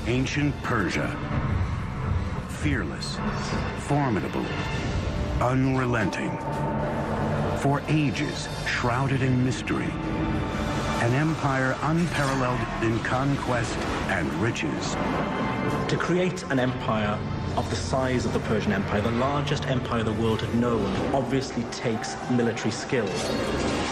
Ancient Persia. Fearless, formidable, unrelenting. For ages, shrouded in mystery. An empire unparalleled in conquest and riches. To create an empire of the size of the Persian Empire, the largest empire the world had known, obviously takes military skill.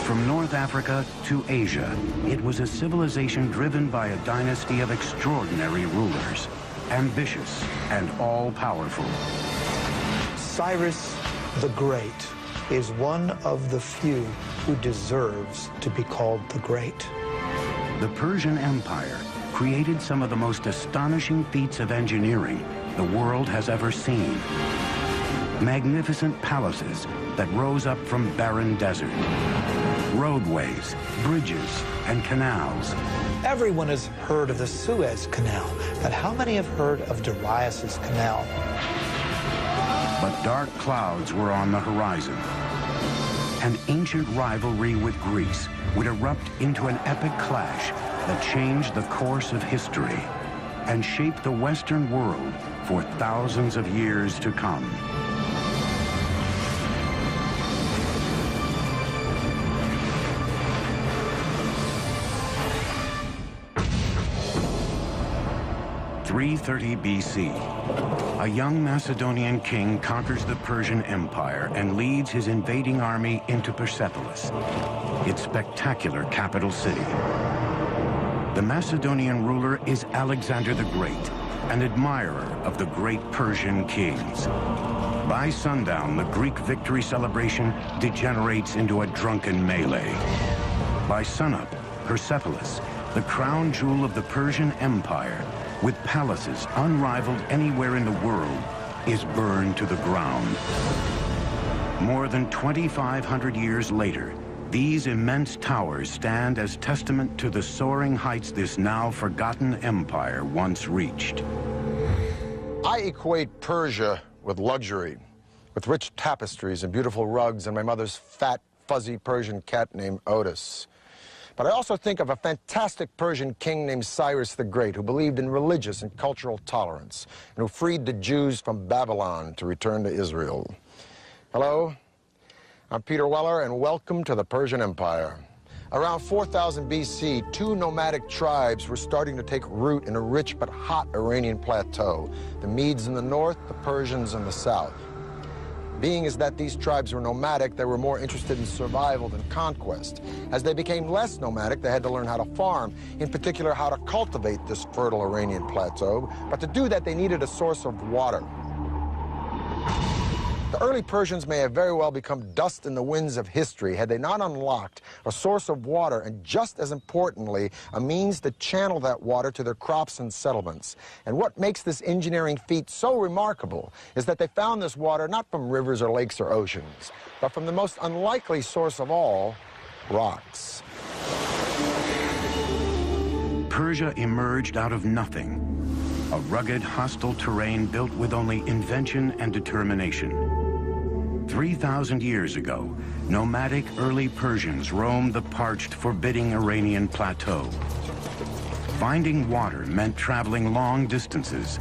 From North Africa to Asia, it was a civilization driven by a dynasty of extraordinary rulers, ambitious and all-powerful. Cyrus the Great is one of the few who deserves to be called the Great. The Persian Empire created some of the most astonishing feats of engineering the world has ever seen. Magnificent palaces that rose up from barren desert. Roadways, bridges, and canals. Everyone has heard of the Suez Canal, but how many have heard of Darius's Canal? But dark clouds were on the horizon. An ancient rivalry with Greece would erupt into an epic clash that changed the course of history and shaped the Western world for thousands of years to come. (330 BC). A young Macedonian king conquers the Persian Empire and leads his invading army into Persepolis, its spectacular capital city. The Macedonian ruler is Alexander the Great, an admirer of the great Persian kings. By sundown, the Greek victory celebration degenerates into a drunken melee. By sunup, Persepolis, the crown jewel of the Persian Empire, with palaces unrivaled anywhere in the world, is burned to the ground. More than 2,500 years later, these immense towers stand as testament to the soaring heights this now forgotten empire once reached. I equate Persia with luxury, with rich tapestries and beautiful rugs and my mother's fat, fuzzy Persian cat named Otis. But I also think of a fantastic Persian king named Cyrus the Great, who believed in religious and cultural tolerance, and who freed the Jews from Babylon to return to Israel. Hello, I'm Peter Weller, and welcome to the Persian Empire. Around 4000 BC, two nomadic tribes were starting to take root in a rich but hot Iranian plateau. The Medes in the north, the Persians in the south. Being as that these tribes were nomadic, they were more interested in survival than conquest. As they became less nomadic, they had to learn how to farm, in particular how to cultivate this fertile Iranian plateau. But to do that, they needed a source of water. The early Persians may have very well become dust in the winds of history had they not unlocked a source of water and, just as importantly, a means to channel that water to their crops and settlements. And what makes this engineering feat so remarkable is that they found this water not from rivers or lakes or oceans, but from the most unlikely source of all, rocks. Persia emerged out of nothing, a rugged, hostile terrain built with only invention and determination. 3,000 years ago, nomadic early Persians roamed the parched, forbidding Iranian plateau. Finding water meant traveling long distances.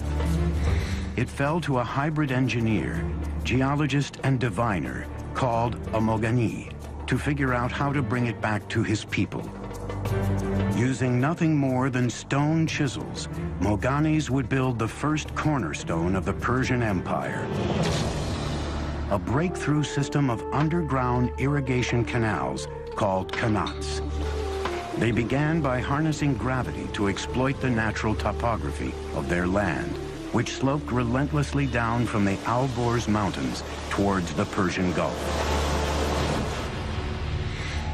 It fell to a hybrid engineer, geologist and diviner called a Mogani to figure out how to bring it back to his people. Using nothing more than stone chisels, Moganis would build the first cornerstone of the Persian Empire. A breakthrough system of underground irrigation canals called qanats. They began by harnessing gravity to exploit the natural topography of their land, which sloped relentlessly down from the Alborz Mountains towards the Persian Gulf.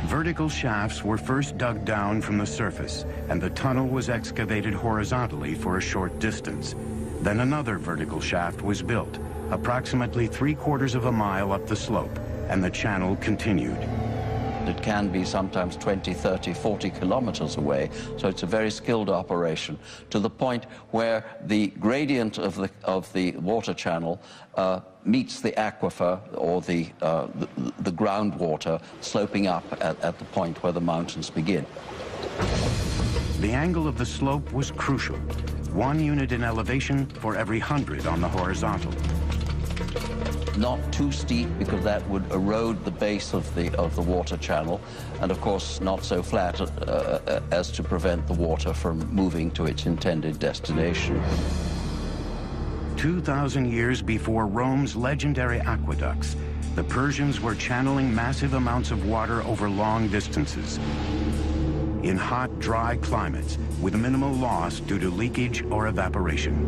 Vertical shafts were first dug down from the surface, and the tunnel was excavated horizontally for a short distance. Then another vertical shaft was built, approximately 3/4 of a mile up the slope, and the channel continued. It can be sometimes 20, 30, 40 kilometers away, so it's a very skilled operation, to the point where the gradient of the water channel meets the aquifer, or the groundwater, sloping up at the point where the mountains begin. The angle of the slope was crucial. 1 unit in elevation for every 100 on the horizontal. Not too steep, because that would erode the base of the water channel, and of course not so flat as to prevent the water from moving to its intended destination. 2,000 years before Rome's legendary aqueducts, the Persians were channeling massive amounts of water over long distances in hot, dry climates with minimal loss due to leakage or evaporation.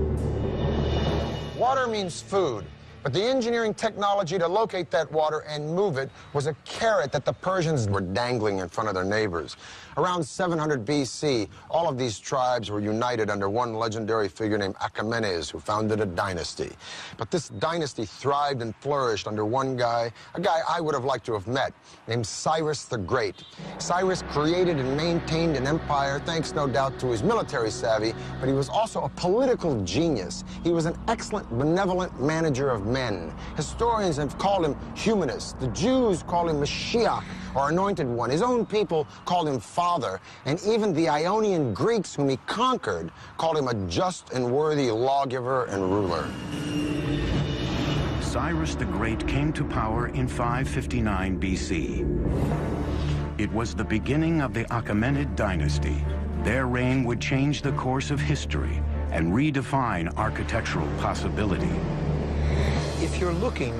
Water means food, but the engineering technology to locate that water and move it was a carrot that the Persians were dangling in front of their neighbors. Around 700 BC, all of these tribes were united under one legendary figure named Achaemenes, who founded a dynasty. But this dynasty thrived and flourished under one guy, a guy I would have liked to have met, named Cyrus the Great. Cyrus created and maintained an empire thanks, no doubt, to his military savvy, but he was also a political genius. He was an excellent, benevolent manager of men. Historians have called him humanist. The Jews call him Mashiach, or Anointed One. His own people called him Father, and even the Ionian Greeks, whom he conquered, called him a just and worthy lawgiver and ruler. Cyrus the Great came to power in 559 BC. It was the beginning of the Achaemenid dynasty. Their reign would change the course of history and redefine architectural possibility. If you're looking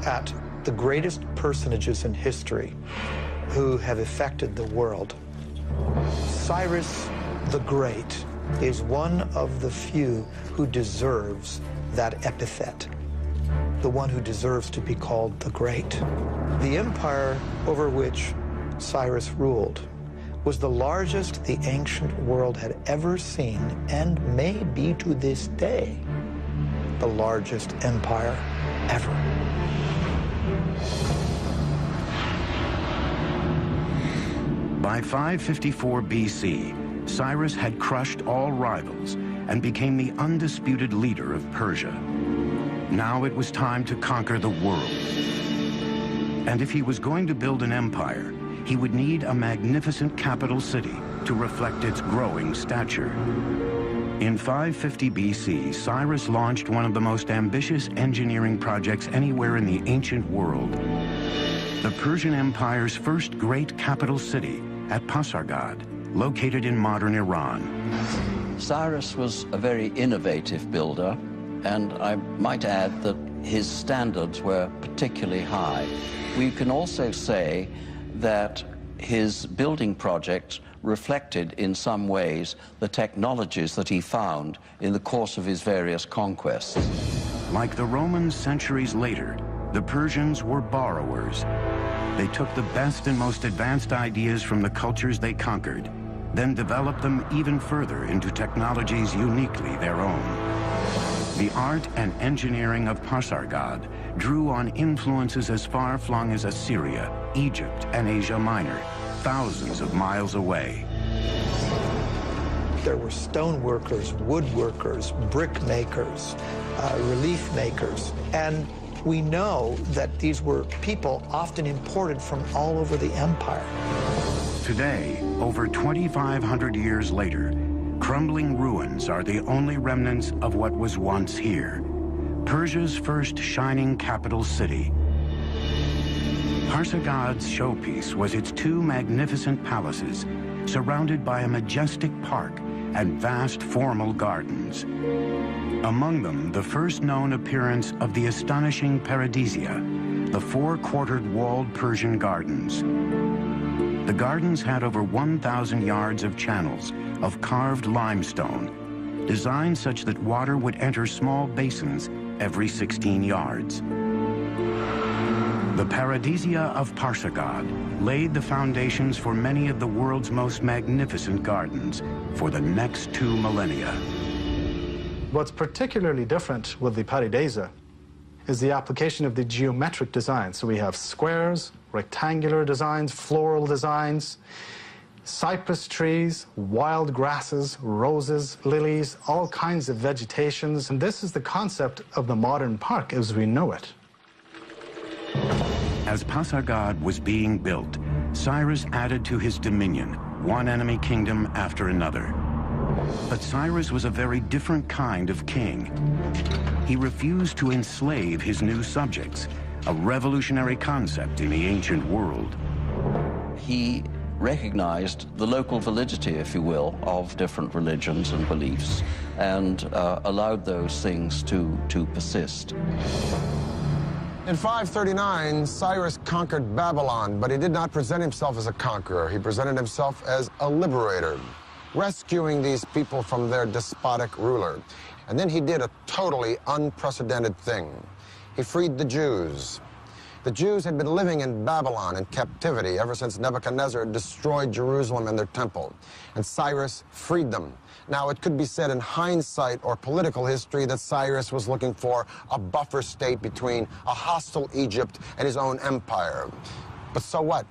at the greatest personages in history who have affected the world, Cyrus the Great is one of the few who deserves that epithet, the one who deserves to be called the Great. The empire over which Cyrus ruled was the largest the ancient world had ever seen, and may be to this day the largest empire ever. By 554 BC, Cyrus had crushed all rivals and became the undisputed leader of Persia. Now it was time to conquer the world. And if he was going to build an empire, he would need a magnificent capital city to reflect its growing stature. In 550 BC, Cyrus launched one of the most ambitious engineering projects anywhere in the ancient world. The Persian Empire's first great capital city at Pasargad, located in modern Iran. Cyrus was a very innovative builder, and I might add that his standards were particularly high. We can also say that his building project reflected in some ways the technologies that he found in the course of his various conquests. Like the Romans centuries later, the Persians were borrowers. They took the best and most advanced ideas from the cultures they conquered, then developed them even further into technologies uniquely their own. The art and engineering of Pasargad drew on influences as far-flung as Assyria, Egypt, and Asia Minor, thousands of miles away. There were stone workers, woodworkers, brick makers, relief makers, and we know that these were people often imported from all over the empire. Today, over 2,500 years later, crumbling ruins are the only remnants of what was once here, Persia's first shining capital city. Pasargad's showpiece was its two magnificent palaces, surrounded by a majestic park and vast formal gardens. Among them, the first known appearance of the astonishing paradisia, the four-quartered walled Persian gardens. The gardens had over 1,000 yards of channels of carved limestone, designed such that water would enter small basins every 16 yards. The paradisia of Pasargad laid the foundations for many of the world's most magnificent gardens for the next 2 millennia. What's particularly different with the paradisia is the application of the geometric design. So we have squares, rectangular designs, floral designs, cypress trees, wild grasses, roses, lilies, all kinds of vegetations. And this is the concept of the modern park as we know it. As Pasargad was being built, Cyrus added to his dominion one enemy kingdom after another. But Cyrus was a very different kind of king. He refused to enslave his new subjects, a revolutionary concept in the ancient world. He recognized the local validity, if you will, of different religions and beliefs, and allowed those things to persist. In 539, Cyrus conquered Babylon, but he did not present himself as a conqueror. He presented himself as a liberator, rescuing these people from their despotic ruler. And then he did a totally unprecedented thing. He freed the Jews. The Jews had been living in Babylon in captivity ever since Nebuchadnezzar destroyed Jerusalem and their temple, and Cyrus freed them. Now, it could be said in hindsight or political history that Cyrus was looking for a buffer state between a hostile Egypt and his own empire. But so what?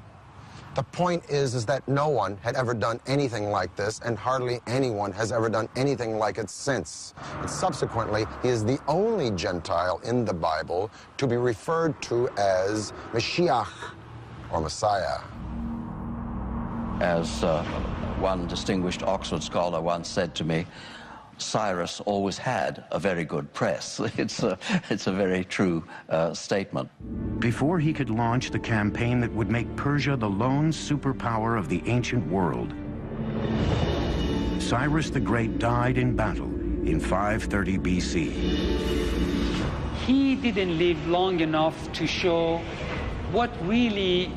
The point is that no one had ever done anything like this, and hardly anyone has ever done anything like it since. And subsequently, he is the only Gentile in the Bible to be referred to as Mashiach, or Messiah. As one distinguished Oxford scholar once said to me, Cyrus always had a very good press. It's a very true statement. Before he could launch the campaign that would make Persia the lone superpower of the ancient world, Cyrus the Great died in battle in 530 BC. He didn't live long enough to show what really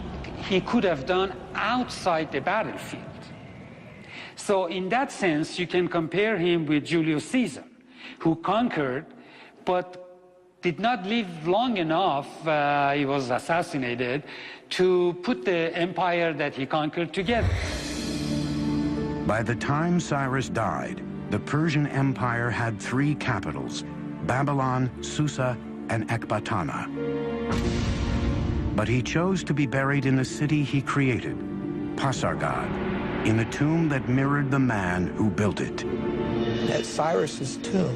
he could have done outside the battlefield. So in that sense, you can compare him with Julius Caesar, who conquered, but did not live long enough, he was assassinated, to put the empire that he conquered together. By the time Cyrus died, the Persian Empire had three capitals: Babylon, Susa, and Ecbatana. But he chose to be buried in the city he created, Pasargad, in the tomb that mirrored the man who built it. At Cyrus's tomb,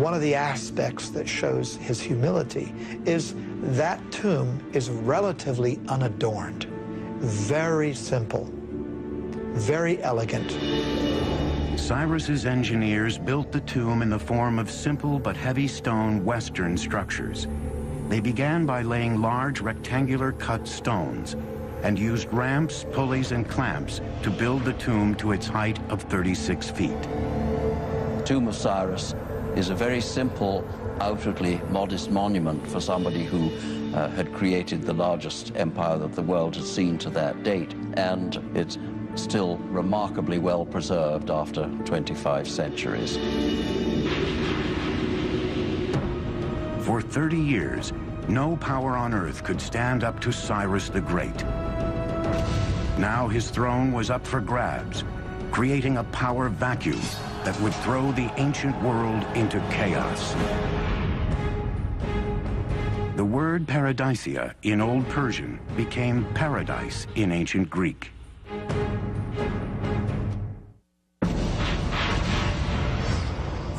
one of the aspects that shows his humility is that tomb is relatively unadorned, very simple, very elegant. Cyrus's engineers built the tomb in the form of simple but heavy stone Western structures. They began by laying large rectangular cut stones and used ramps, pulleys, and clamps to build the tomb to its height of 36 feet. The tomb of Cyrus is a very simple, outwardly modest monument for somebody who had created the largest empire that the world had seen to that date, and it's still remarkably well preserved after 25 centuries. For 30 years, no power on earth could stand up to Cyrus the Great. Now his throne was up for grabs, creating a power vacuum that would throw the ancient world into chaos. The word paradisia in Old Persian became paradise in ancient Greek.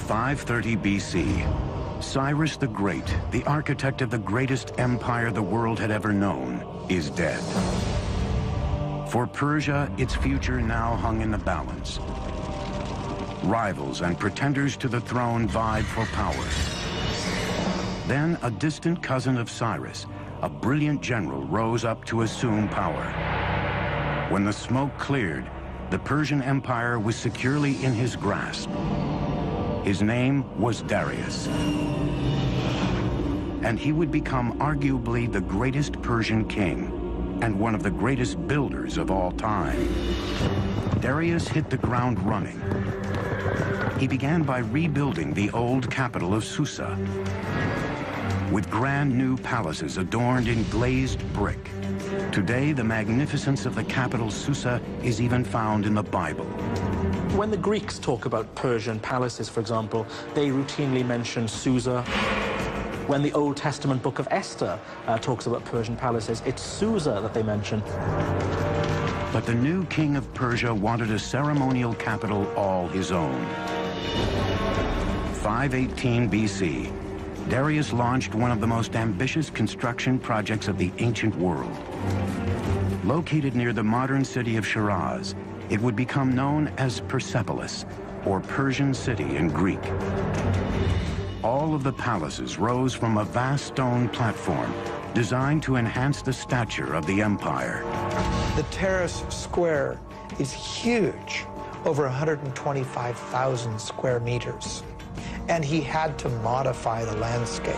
(530 BC). Cyrus the Great, the architect of the greatest empire the world had ever known, is dead. For Persia, its future now hung in the balance. Rivals and pretenders to the throne vied for power. Then a distant cousin of Cyrus, a brilliant general, rose up to assume power. When the smoke cleared, the Persian Empire was securely in his grasp. His name was Darius. And he would become arguably the greatest Persian king and one of the greatest builders of all time. Darius hit the ground running. He began by rebuilding the old capital of Susa with grand new palaces adorned in glazed brick. Today, the magnificence of the capital Susa is even found in the Bible. When the Greeks talk about Persian palaces, for example, they routinely mention Susa. When the Old Testament book of Esther talks about Persian palaces, it's Susa that they mention. But the new king of Persia wanted a ceremonial capital all his own. 518 BC, Darius launched one of the most ambitious construction projects of the ancient world. Located near the modern city of Shiraz, it would become known as Persepolis, or Persian city in Greek. All of the palaces rose from a vast stone platform designed to enhance the stature of the empire. The terrace square is huge, over 125,000 square meters. And he had to modify the landscape.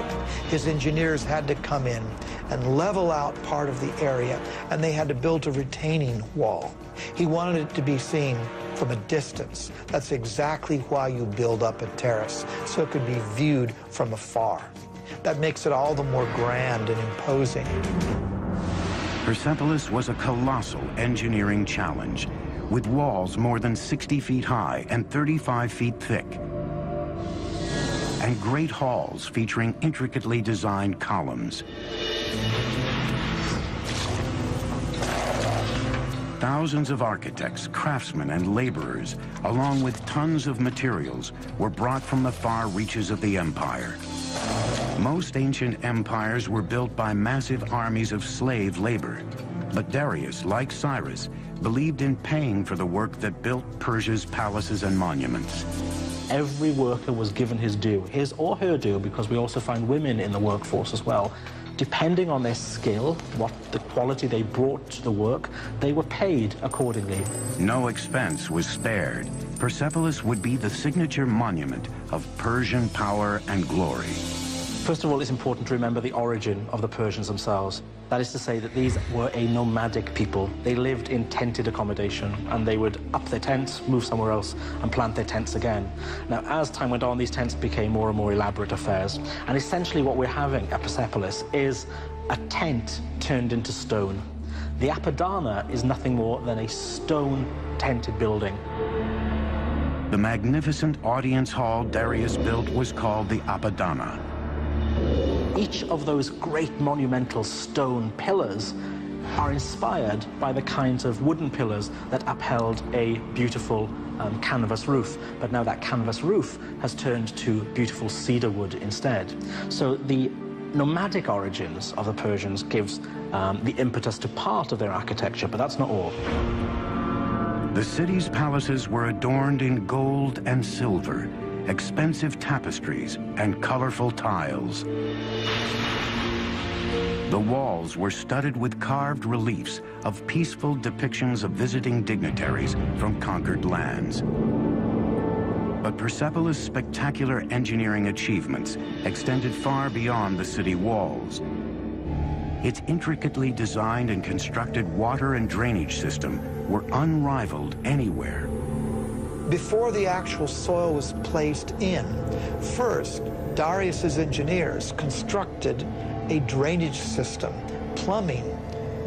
His engineers had to come in and level out part of the area, and they had to build a retaining wall. He wanted it to be seen from a distance. That's exactly why you build up a terrace, so it could be viewed from afar. That makes it all the more grand and imposing. Persepolis was a colossal engineering challenge, with walls more than 60 feet high and 35 feet thick, and great halls featuring intricately designed columns. Thousands of architects, craftsmen, and laborers, along with tons of materials, were brought from the far reaches of the empire. Most ancient empires were built by massive armies of slave labor, but Darius, like Cyrus, believed in paying for the work that built Persia's palaces and monuments. Every worker was given his due, his or her due, because we also find women in the workforce as well. Depending on their skill, what the quality they brought to the work, they were paid accordingly. No expense was spared. Persepolis would be the signature monument of Persian power and glory. First of all, it's important to remember the origin of the Persians themselves. That is to say that these were a nomadic people. They lived in tented accommodation, and they would up their tents, move somewhere else, and plant their tents again. Now, as time went on, these tents became more and more elaborate affairs. And essentially what we're having at Persepolis is a tent turned into stone. The Apadana is nothing more than a stone-tented building. The magnificent audience hall Darius built was called the Apadana. Each of those great monumental stone pillars are inspired by the kinds of wooden pillars that upheld a beautiful canvas roof. But now that canvas roof has turned to beautiful cedar wood instead. So the nomadic origins of the Persians gives the impetus to part of their architecture, but that's not all. The city's palaces were adorned in gold and silver, expensive tapestries, and colorful tiles. The walls were studded with carved reliefs of peaceful depictions of visiting dignitaries from conquered lands. But Persepolis' spectacular engineering achievements extended far beyond the city walls. Its intricately designed and constructed water and drainage system were unrivaled anywhere. Before the actual soil was placed in, first, Darius's engineers constructed a drainage system, plumbing,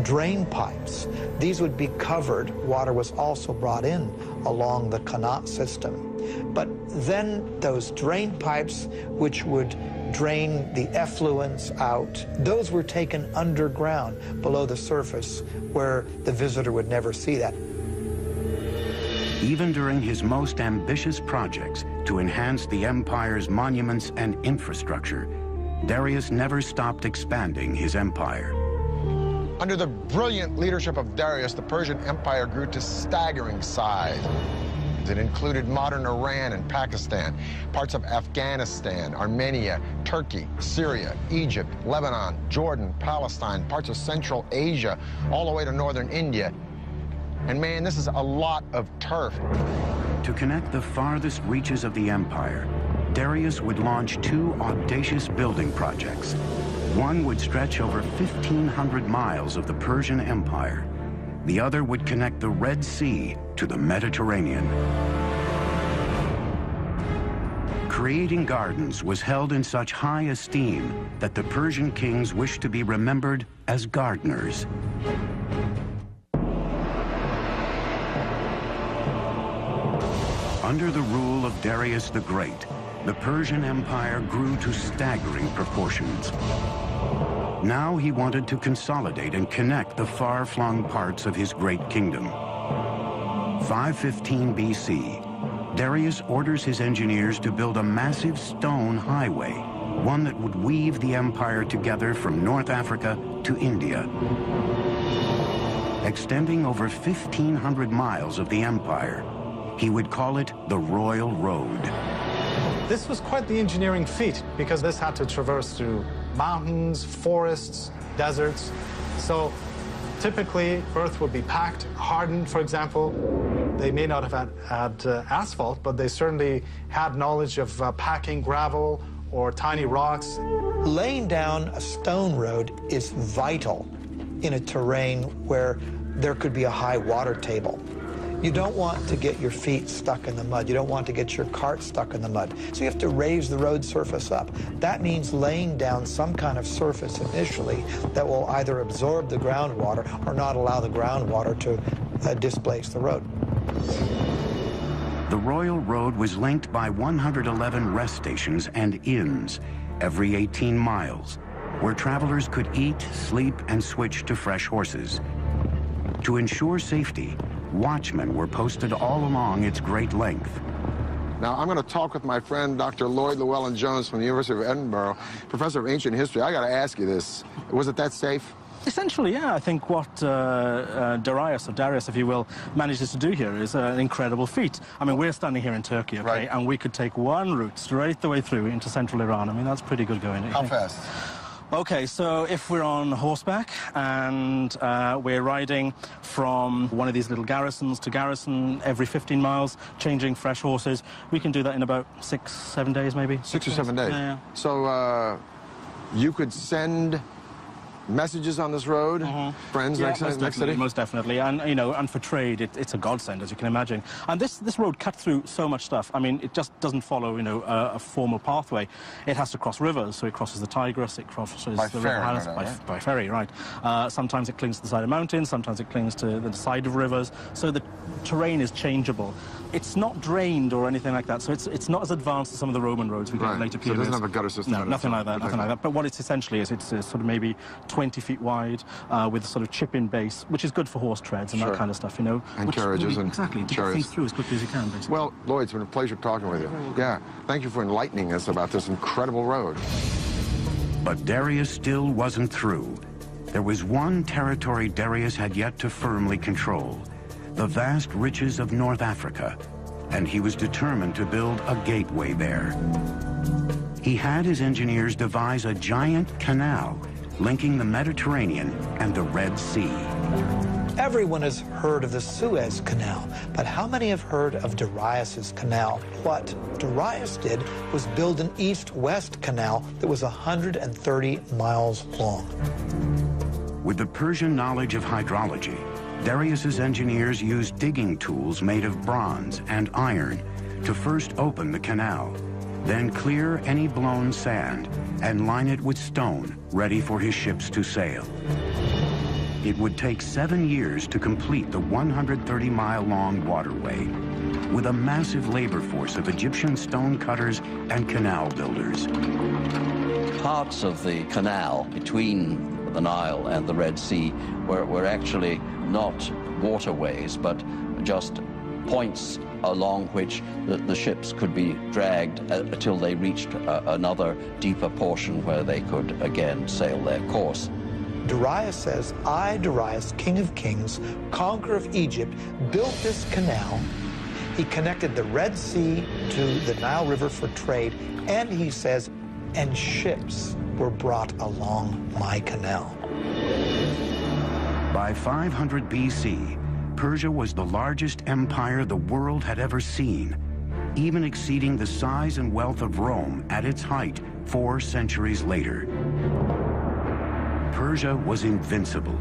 drain pipes. These would be covered. Water was also brought in along the Qanat system. But then those drain pipes, which would drain the effluents out, those were taken underground below the surface where the visitor would never see that. Even during his most ambitious projects to enhance the empire's monuments and infrastructure, Darius never stopped expanding his empire. Under the brilliant leadership of Darius, the Persian Empire grew to staggering size. It included modern Iran and Pakistan, parts of Afghanistan, Armenia, Turkey, Syria, Egypt, Lebanon, Jordan, Palestine, parts of Central Asia, all the way to northern India. And man, this is a lot of turf. To connect the farthest reaches of the empire, Darius would launch two audacious building projects. One would stretch over 1,500 miles of the Persian Empire. The other would connect the Red Sea to the Mediterranean. Creating gardens was held in such high esteem that the Persian kings wished to be remembered as gardeners. Under the rule of Darius the Great, the Persian Empire grew to staggering proportions. Now he wanted to consolidate and connect the far-flung parts of his great kingdom. 515 BC, Darius orders his engineers to build a massive stone highway, one that would weave the empire together from North Africa to India. Extending over 1,500 miles of the empire, He would call it the Royal Road. This was quite the engineering feat because this had to traverse through mountains, forests, deserts. So typically, earth would be packed, hardened, for example. They may not have had asphalt, but they certainly had knowledge of packing gravel or tiny rocks. Laying down a stone road is vital in a terrain where there could be a high water table. You don't want to get your feet stuck in the mud. You don't want to get your cart stuck in the mud. So you have to raise the road surface up. That means laying down some kind of surface initially that will either absorb the groundwater or not allow the groundwater to displace the road. The Royal Road was linked by 111 rest stations and inns every 18 miles, where travelers could eat, sleep, and switch to fresh horses. To ensure safety, watchmen were posted all along its great length. Now, I'm going to talk with my friend, Dr. Lloyd Llewellyn-Jones from the University of Edinburgh, professor of ancient history. I got to ask you this. Was it that safe? Essentially, yeah. I think what Darius, if you will, manages to do here is an incredible feat. I mean, we're standing here in Turkey, okay, right, and we could take one route straight the way through into central Iran. I mean, that's pretty good going. How fast? Okay, so if we're on horseback and we're riding from one of these little garrisons to garrison every 15 miles, changing fresh horses, we can do that in about 6-7 days, maybe. 6 or 7 days? Yeah. So you could send messages on this road, friends, next city? Most definitely, and you know, and for trade, it's a godsend, as you can imagine. And this road cut through so much stuff. I mean, it just doesn't follow, you know, a formal pathway. It has to cross rivers, so it crosses the Tigris, it crosses the River Hannes by ferry, right? Sometimes it clings to the side of mountains, sometimes it clings to the side of rivers. So the terrain is changeable. It's not drained or anything like that, so it's not as advanced as some of the Roman roads we get later periods. So it doesn't have a gutter system? No, nothing like that, nothing like that. But what it's essentially is, it's sort of maybe 20 feet wide with a sort of chip-in base, which is good for horse treads and that kind of stuff, you know. And carriages and exactly, to get things through as quickly as you can, basically. Well, Lloyd, it's been a pleasure talking with you. Yeah, thank you for enlightening us about this incredible road. But Darius still wasn't through. There was one territory Darius had yet to firmly control, the vast riches of North Africa, and he was determined to build a gateway there. He had his engineers devise a giant canal linking the Mediterranean and the Red Sea. Everyone has heard of the Suez Canal, but how many have heard of Darius's canal? What Darius did was build an east-west canal that was 130 miles long. With the Persian knowledge of hydrology, Darius's engineers used digging tools made of bronze and iron to first open the canal, then clear any blown sand and line it with stone ready for his ships to sail. It would take 7 years to complete the 130-mile-long waterway, with a massive labor force of Egyptian stone cutters and canal builders. Parts of the canal between the Nile and the Red Sea were actually not waterways, but just points along which the ships could be dragged until they reached another deeper portion where they could again sail their course. Darius says, I, Darius, king of kings, conqueror of Egypt, built this canal. He connected the Red Sea to the Nile River for trade, and he says, and ships were brought along my canal. By 500 BC, Persia was the largest empire the world had ever seen, even exceeding the size and wealth of Rome at its height 4 centuries later. Persia was invincible,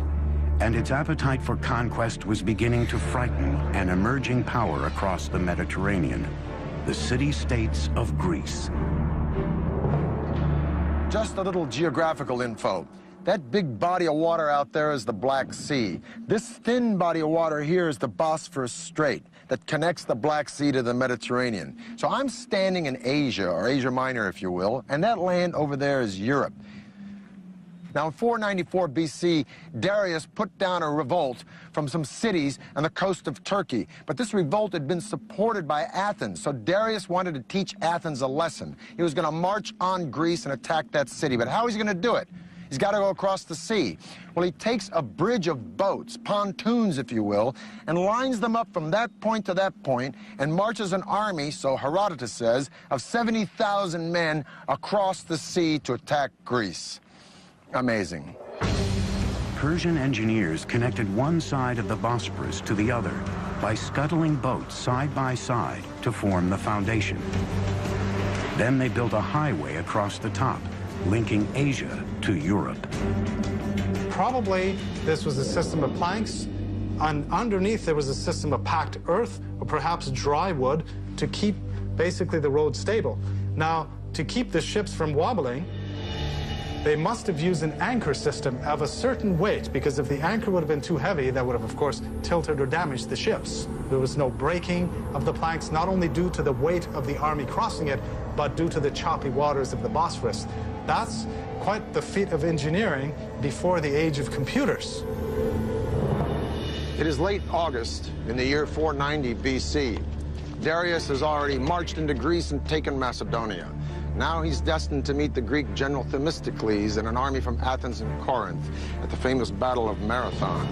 and its appetite for conquest was beginning to frighten an emerging power across the Mediterranean, the city-states of Greece. Just a little geographical info. That big body of water out there is the Black Sea. This thin body of water here is the Bosphorus Strait that connects the Black Sea to the Mediterranean. So I'm standing in Asia, or Asia Minor, if you will, and that land over there is Europe. Now, in 494 BC, Darius put down a revolt from some cities on the coast of Turkey. But this revolt had been supported by Athens, so Darius wanted to teach Athens a lesson. He was going to march on Greece and attack that city. But how is he going to do it? He's got to go across the sea. Well, he takes a bridge of boats, pontoons, if you will, and lines them up from that point to that point and marches an army, so Herodotus says, of 70,000 men across the sea to attack Greece. Amazing. Persian engineers connected one side of the Bosporus to the other by scuttling boats side by side to form the foundation. Then they built a highway across the top, linking Asia to Europe. Probably this was a system of planks, and underneath there was a system of packed earth or perhaps dry wood to keep basically the road stable. Now, to keep the ships from wobbling, they must have used an anchor system of a certain weight, because if the anchor would have been too heavy, that would have, of course, tilted or damaged the ships. There was no breaking of the planks, not only due to the weight of the army crossing it, but due to the choppy waters of the Bosphorus. That's quite the feat of engineering before the age of computers. It is late August in the year 490 BC. Darius has already marched into Greece and taken Macedonia. Now he's destined to meet the Greek general Themistocles and an army from Athens and Corinth at the famous Battle of Marathon.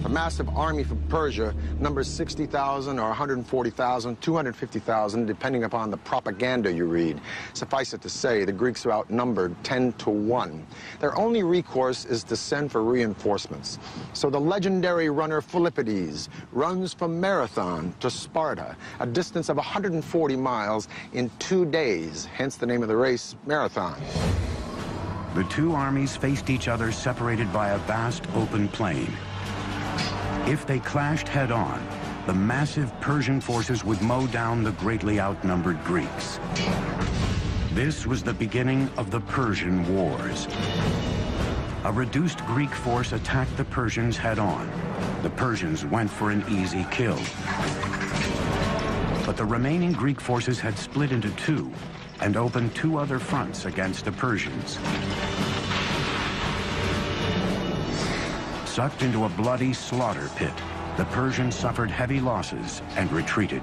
The massive army from Persia numbers 60,000 or 140,000, 250,000, depending upon the propaganda you read. Suffice it to say, the Greeks are outnumbered 10 to 1. Their only recourse is to send for reinforcements. So the legendary runner Philippides runs from Marathon to Sparta, a distance of 140 miles in 2 days, hence the name of the race, Marathon. The two armies faced each other separated by a vast open plain. If they clashed head-on, the massive Persian forces would mow down the greatly outnumbered Greeks. This was the beginning of the Persian Wars. A reduced Greek force attacked the Persians head-on. The Persians went for an easy kill. But the remaining Greek forces had split into two and opened two other fronts against the Persians. Sucked into a bloody slaughter pit, the Persians suffered heavy losses and retreated.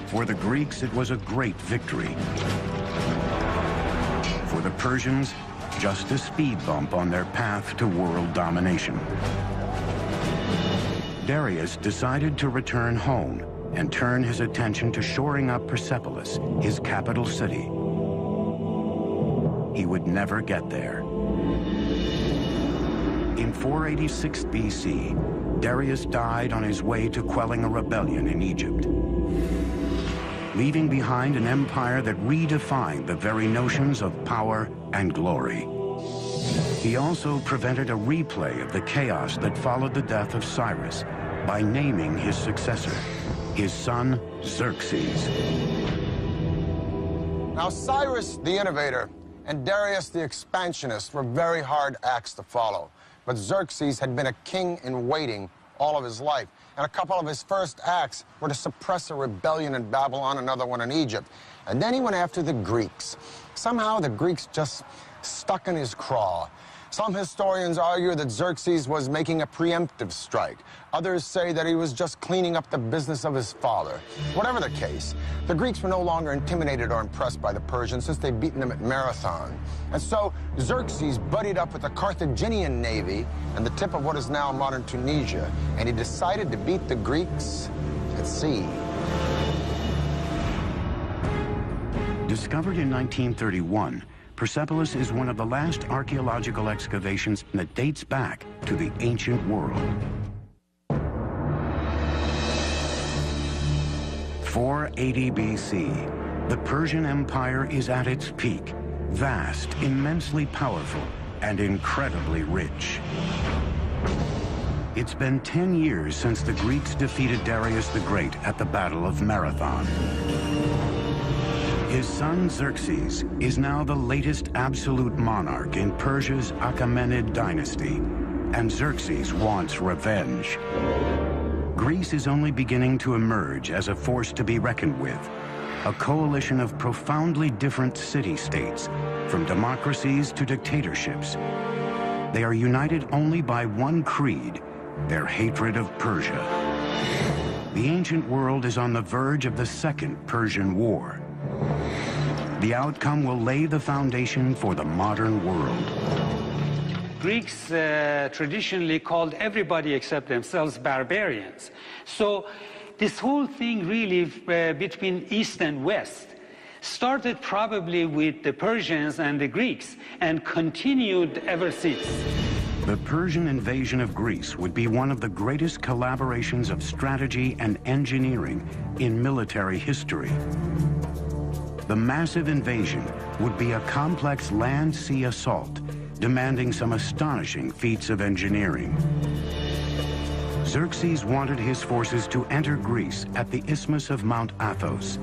For the Greeks, it was a great victory. For the Persians, just a speed bump on their path to world domination. Darius decided to return home and turn his attention to shoring up Persepolis, his capital city. He would never get there. In 486 BC, Darius died on his way to quelling a rebellion in Egypt, leaving behind an empire that redefined the very notions of power and glory. He also prevented a replay of the chaos that followed the death of Cyrus by naming his successor, his son Xerxes. Now, Cyrus the innovator and Darius the expansionist were very hard acts to follow. But Xerxes had been a king in waiting all of his life. And a couple of his first acts were to suppress a rebellion in Babylon, another one in Egypt. And then he went after the Greeks. Somehow the Greeks just stuck in his craw. Some historians argue that Xerxes was making a preemptive strike. Others say that he was just cleaning up the business of his father. Whatever the case, the Greeks were no longer intimidated or impressed by the Persians since they'd beaten them at Marathon. And so Xerxes buddied up with the Carthaginian navy and the tip of what is now modern Tunisia, and he decided to beat the Greeks at sea. Discovered in 1931, Persepolis is one of the last archaeological excavations that dates back to the ancient world. 480 BC, the Persian Empire is at its peak, vast, immensely powerful, and incredibly rich. It's been 10 years since the Greeks defeated Darius the Great at the Battle of Marathon. His son Xerxes is now the latest absolute monarch in Persia's Achaemenid dynasty, and Xerxes wants revenge. Greece is only beginning to emerge as a force to be reckoned with, a coalition of profoundly different city-states, from democracies to dictatorships. They are united only by one creed, their hatred of Persia. The ancient world is on the verge of the Second Persian War. The outcome will lay the foundation for the modern world. Greeks traditionally called everybody except themselves barbarians. So this whole thing really between East and West started probably with the Persians and the Greeks and continued ever since. The Persian invasion of Greece would be one of the greatest collaborations of strategy and engineering in military history. The massive invasion would be a complex land-sea assault, demanding some astonishing feats of engineering. Xerxes wanted his forces to enter Greece at the isthmus of Mount Athos,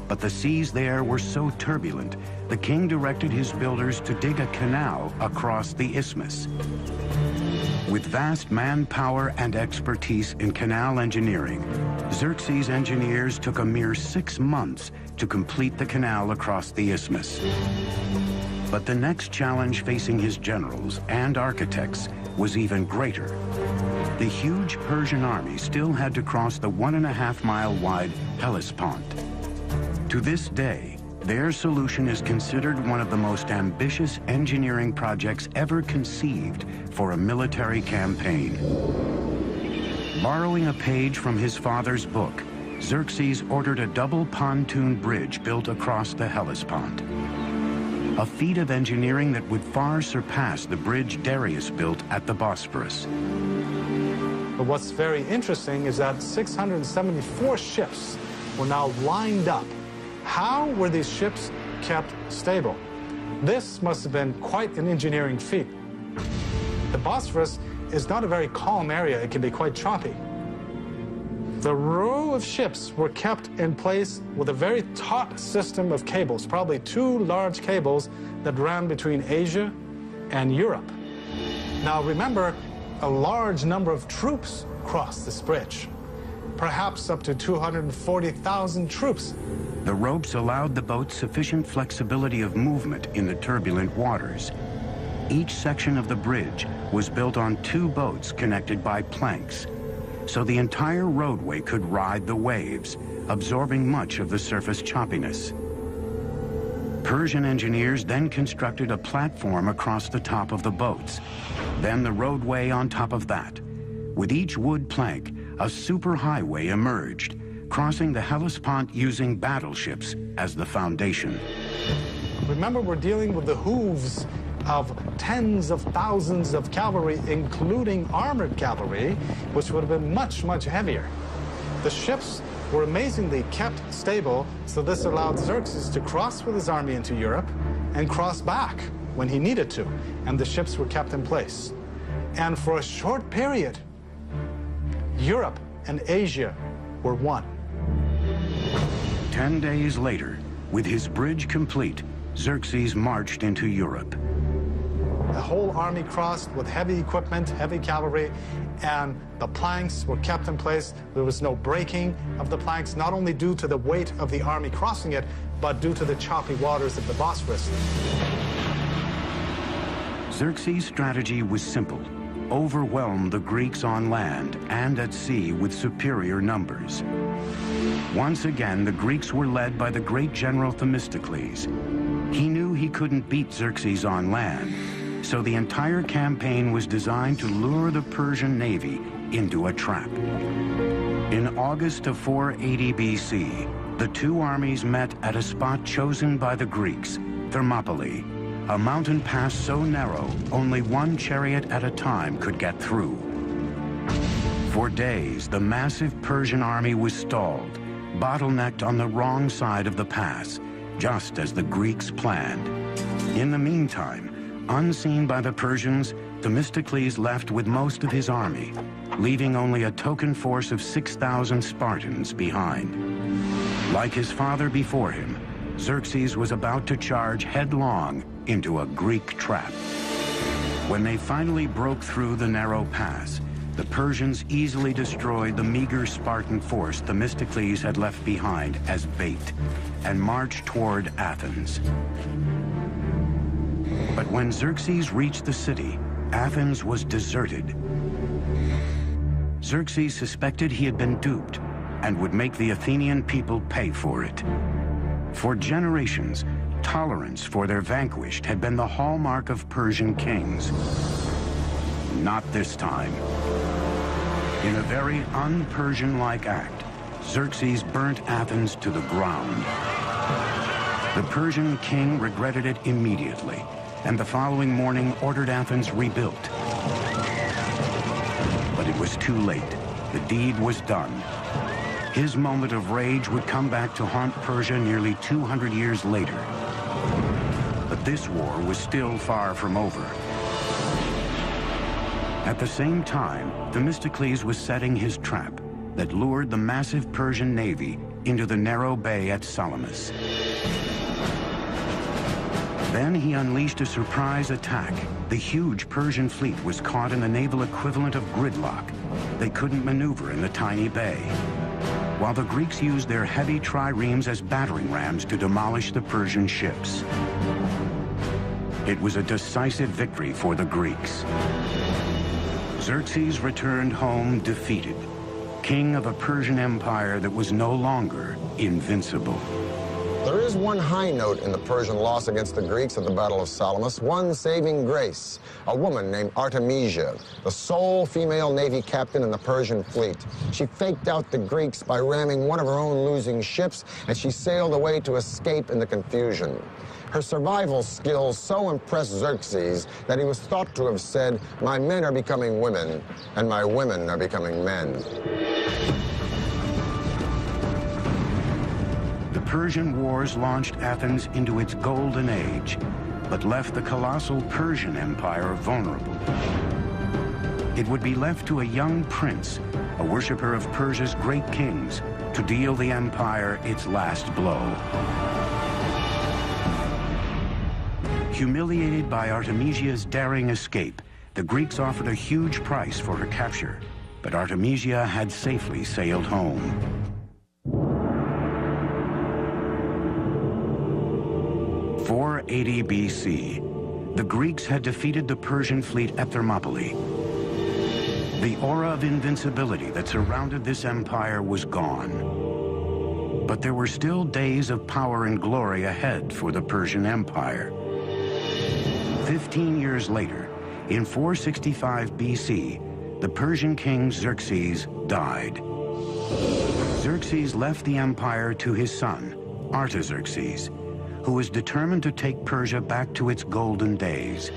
but the seas there were so turbulent, the king directed his builders to dig a canal across the isthmus. With vast manpower and expertise in canal engineering, Xerxes' engineers took a mere 6 months to complete the canal across the isthmus. But the next challenge facing his generals and architects was even greater. The huge Persian army still had to cross the 1.5-mile-wide Hellespont. To this day, their solution is considered one of the most ambitious engineering projects ever conceived for a military campaign. Borrowing a page from his father's book, Xerxes ordered a double pontoon bridge built across the Hellespont. A feat of engineering that would far surpass the bridge Darius built at the Bosphorus. But what's very interesting is that 674 ships were now lined up. How were these ships kept stable? This must have been quite an engineering feat. The Bosphorus is not a very calm area. It can be quite choppy. The row of ships were kept in place with a very taut system of cables, probably 2 large cables that ran between Asia and Europe. Now remember, a large number of troops crossed this bridge, perhaps up to 240,000 troops. The ropes allowed the boat sufficient flexibility of movement in the turbulent waters. Each section of the bridge was built on 2 boats connected by planks, so the entire roadway could ride the waves, absorbing much of the surface choppiness. Persian engineers then constructed a platform across the top of the boats, then the roadway on top of that. With each wood plank, a superhighway emerged, crossing the Hellespont using battleships as the foundation. Remember, we're dealing with the hooves of tens of thousands of cavalry, including armored cavalry, which would have been much, much heavier. The ships were amazingly kept stable, so this allowed Xerxes to cross with his army into Europe and cross back when he needed to, and the ships were kept in place. And for a short period, Europe and Asia were one. 10 days later, with his bridge complete, Xerxes marched into Europe. The whole army crossed with heavy equipment, heavy cavalry, and the planks were kept in place. There was no breaking of the planks, not only due to the weight of the army crossing it, but due to the choppy waters of the Bosphorus. Xerxes' strategy was simple: overwhelm the Greeks on land and at sea with superior numbers. Once again, the Greeks were led by the great general Themistocles. He knew he couldn't beat Xerxes on land, so the entire campaign was designed to lure the Persian navy into a trap. In August of 480 BC, the 2 armies met at a spot chosen by the Greeks, Thermopylae, a mountain pass so narrow only 1 chariot at a time could get through. For days, the massive Persian army was stalled, bottlenecked on the wrong side of the pass, just as the Greeks planned. In the meantime, unseen by the Persians, Themistocles left with most of his army, leaving only a token force of 6,000 Spartans behind. Like his father before him, Xerxes was about to charge headlong into a Greek trap. When they finally broke through the narrow pass, the Persians easily destroyed the meager Spartan force Themistocles had left behind as bait and marched toward Athens. But when Xerxes reached the city, Athens was deserted. Xerxes suspected he had been duped and would make the Athenian people pay for it. For generations, Tolerance for their vanquished had been the hallmark of Persian kings. Not this time. In a very un-Persian-like act, Xerxes burnt Athens to the ground. The Persian king regretted it immediately, and the following morning ordered Athens rebuilt. But it was too late. The deed was done. His moment of rage would come back to haunt Persia nearly 200 years later. But this war was still far from over. At the same time, Themistocles was setting his trap that lured the massive Persian navy into the narrow bay at Salamis. Then he unleashed a surprise attack. The huge Persian fleet was caught in the naval equivalent of gridlock. They couldn't maneuver in the tiny bay, while the Greeks used their heavy triremes as battering rams to demolish the Persian ships. It was a decisive victory for the Greeks. Xerxes returned home defeated, king of a Persian empire that was no longer invincible. There is one high note in the Persian loss against the Greeks at the Battle of Salamis, one saving grace, a woman named Artemisia, the sole female Navy captain in the Persian fleet. She faked out the Greeks by ramming one of her own losing ships, and she sailed away to escape in the confusion. Her survival skills so impressed Xerxes that he was thought to have said, "My men are becoming women, and my women are becoming men." The Persian wars launched Athens into its golden age, but left the colossal Persian Empire vulnerable. It would be left to a young prince, a worshiper of Persia's great kings, to deal the empire its last blow. Humiliated by Artemisia's daring escape, the Greeks offered a huge price for her capture, but Artemisia had safely sailed home. 480 BC, the Greeks had defeated the Persian fleet at Thermopylae. The aura of invincibility that surrounded this empire was gone. But there were still days of power and glory ahead for the Persian Empire. 15 years later, in 465 BC, the Persian king Xerxes died. Xerxes left the empire to his son, Artaxerxes, who was determined to take Persia back to its golden days.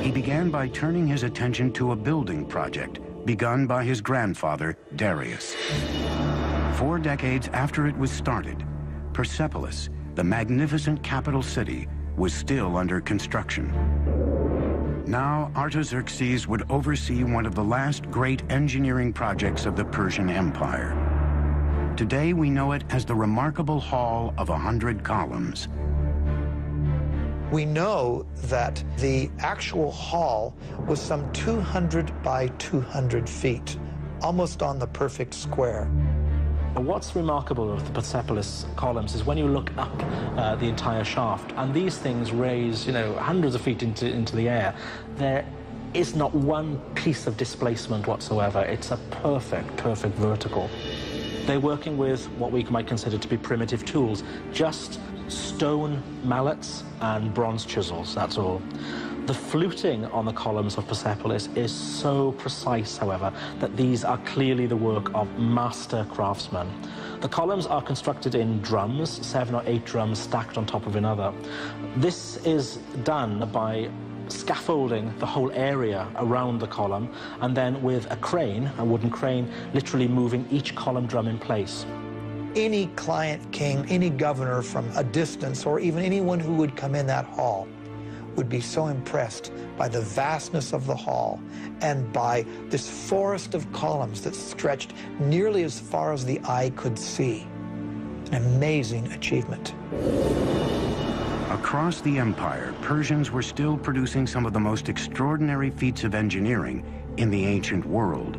He began by turning his attention to a building project begun by his grandfather, Darius. 4 decades after it was started, Persepolis, the magnificent capital city, was still under construction. Now, Artaxerxes would oversee one of the last great engineering projects of the Persian Empire. Today, we know it as the remarkable Hall of 100 Columns. We know that the actual hall was some 200 by 200 feet, almost on the perfect square. What's remarkable with the Persepolis columns is when you look up the entire shaft, and these things raise, hundreds of feet into the air, there is not one piece of displacement whatsoever. It's a perfect vertical. They're working with what we might consider to be primitive tools, just stone mallets and bronze chisels, that's all. The fluting on the columns of Persepolis is so precise, however, that these are clearly the work of master craftsmen. The columns are constructed in drums, 7 or 8 drums stacked on top of another. This is done by scaffolding the whole area around the column, and then with a crane, a wooden crane, literally moving each column drum in place. Any client king, any governor from a distance, or even anyone who would come in that hall, would be so impressed by the vastness of the hall and by this forest of columns that stretched nearly as far as the eye could see. An amazing achievement. Across the empire, Persians were still producing some of the most extraordinary feats of engineering in the ancient world.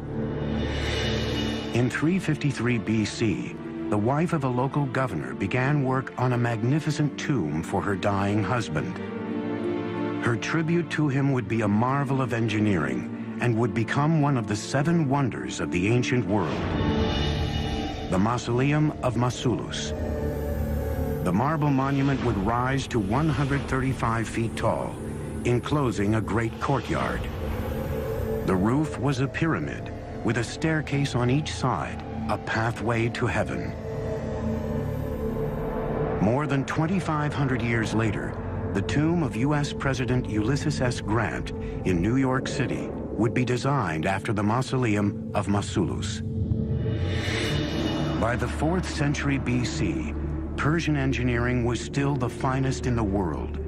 In 353 BC, the wife of a local governor began work on a magnificent tomb for her dying husband. Her tribute to him would be a marvel of engineering and would become one of the 7 wonders of the ancient world, the Mausoleum of Mausolus. The marble monument would rise to 135 feet tall, enclosing a great courtyard. The roof was a pyramid with a staircase on each side, a pathway to heaven. More than 2,500 years later, the tomb of U.S. President Ulysses S. Grant in New York City would be designed after the mausoleum of Mausolus. By the 4th century B.C., Persian engineering was still the finest in the world.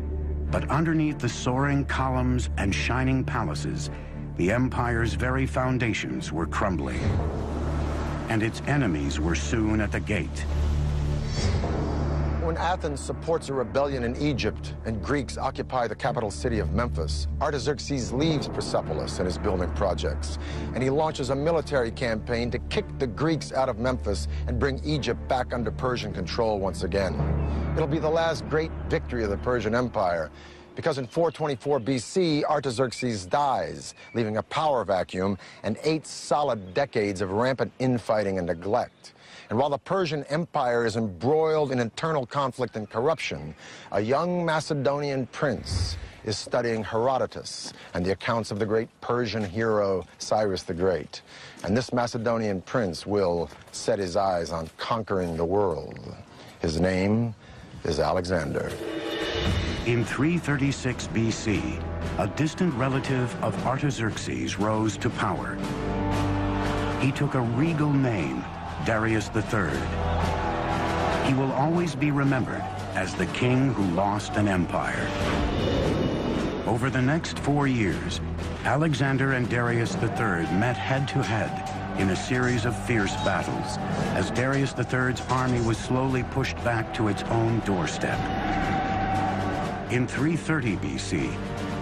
But underneath the soaring columns and shining palaces, the empire's very foundations were crumbling. And its enemies were soon at the gate. When Athens supports a rebellion in Egypt and Greeks occupy the capital city of Memphis, Artaxerxes leaves Persepolis and his building projects, and he launches a military campaign to kick the Greeks out of Memphis and bring Egypt back under Persian control once again. It'll be the last great victory of the Persian Empire, because in 424 BC, Artaxerxes dies, leaving a power vacuum and 8 solid decades of rampant infighting and neglect. And while the Persian Empire is embroiled in internal conflict and corruption, a young Macedonian prince is studying Herodotus and the accounts of the great Persian hero Cyrus the Great. And this Macedonian prince will set his eyes on conquering the world. His name is Alexander. In 336 BC, a distant relative of Artaxerxes rose to power. He took a regal name, Darius III. He will always be remembered as the king who lost an empire. Over the next 4 years, Alexander and Darius III met head-to-head in a series of fierce battles as Darius III's army was slowly pushed back to its own doorstep. In 330 BC,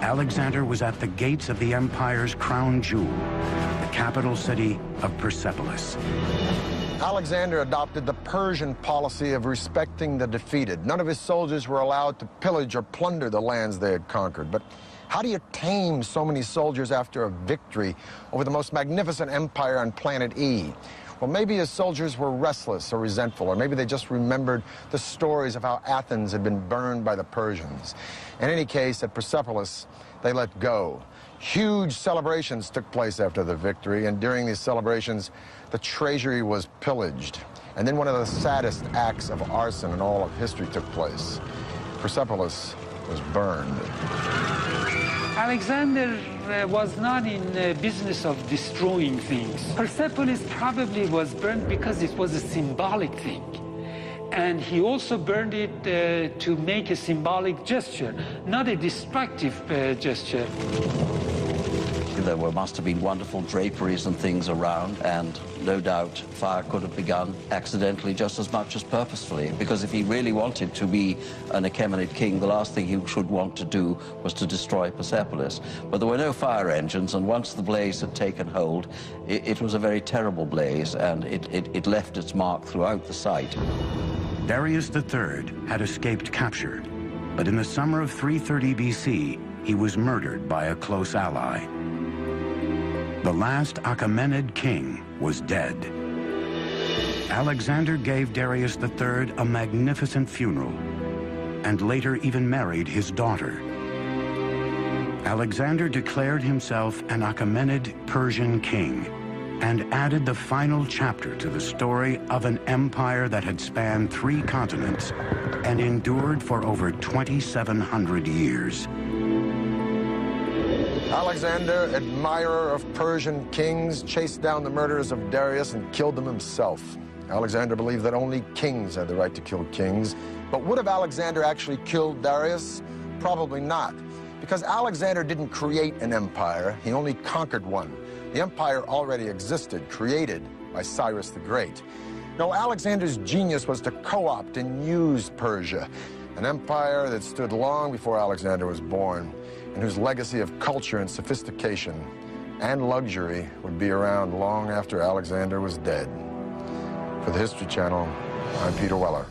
Alexander was at the gates of the empire's crown jewel, the capital city of Persepolis. Alexander adopted the Persian policy of respecting the defeated. None of his soldiers were allowed to pillage or plunder the lands they had conquered. But how do you tame so many soldiers after a victory over the most magnificent empire on planet E? Well, maybe his soldiers were restless or resentful, or maybe they just remembered the stories of how Athens had been burned by the Persians. In any case, at Persepolis, they let go. Huge celebrations took place after the victory, and during these celebrations, the treasury was pillaged. And then one of the saddest acts of arson in all of history took place. Persepolis was burned. Alexander was not in the business of destroying things. Persepolis probably was burned because it was a symbolic thing. And he also burned it to make a symbolic gesture, not a destructive gesture. There must have been wonderful draperies and things around, and no doubt fire could have begun accidentally just as much as purposefully, because if he really wanted to be an Achaemenid king, the last thing he should want to do was to destroy Persepolis. But there were no fire engines, and once the blaze had taken hold, it was a very terrible blaze, and it left its mark throughout the site. Darius III had escaped capture, but in the summer of 330 BC, he was murdered by a close ally. The last Achaemenid king was dead. Alexander gave Darius III a magnificent funeral, and later even married his daughter. Alexander declared himself an Achaemenid Persian king, and added the final chapter to the story of an empire that had spanned 3 continents and endured for over 2,700 years. Alexander, admirer of Persian kings, chased down the murderers of Darius and killed them himself. Alexander believed that only kings had the right to kill kings. But would have Alexander actually killed Darius? Probably not, because Alexander didn't create an empire, he only conquered one. The empire already existed, created by Cyrus the Great. No, Alexander's genius was to co-opt and use Persia, an empire that stood long before Alexander was born, and whose legacy of culture and sophistication and luxury would be around long after Alexander was dead. For the History Channel, I'm Peter Weller.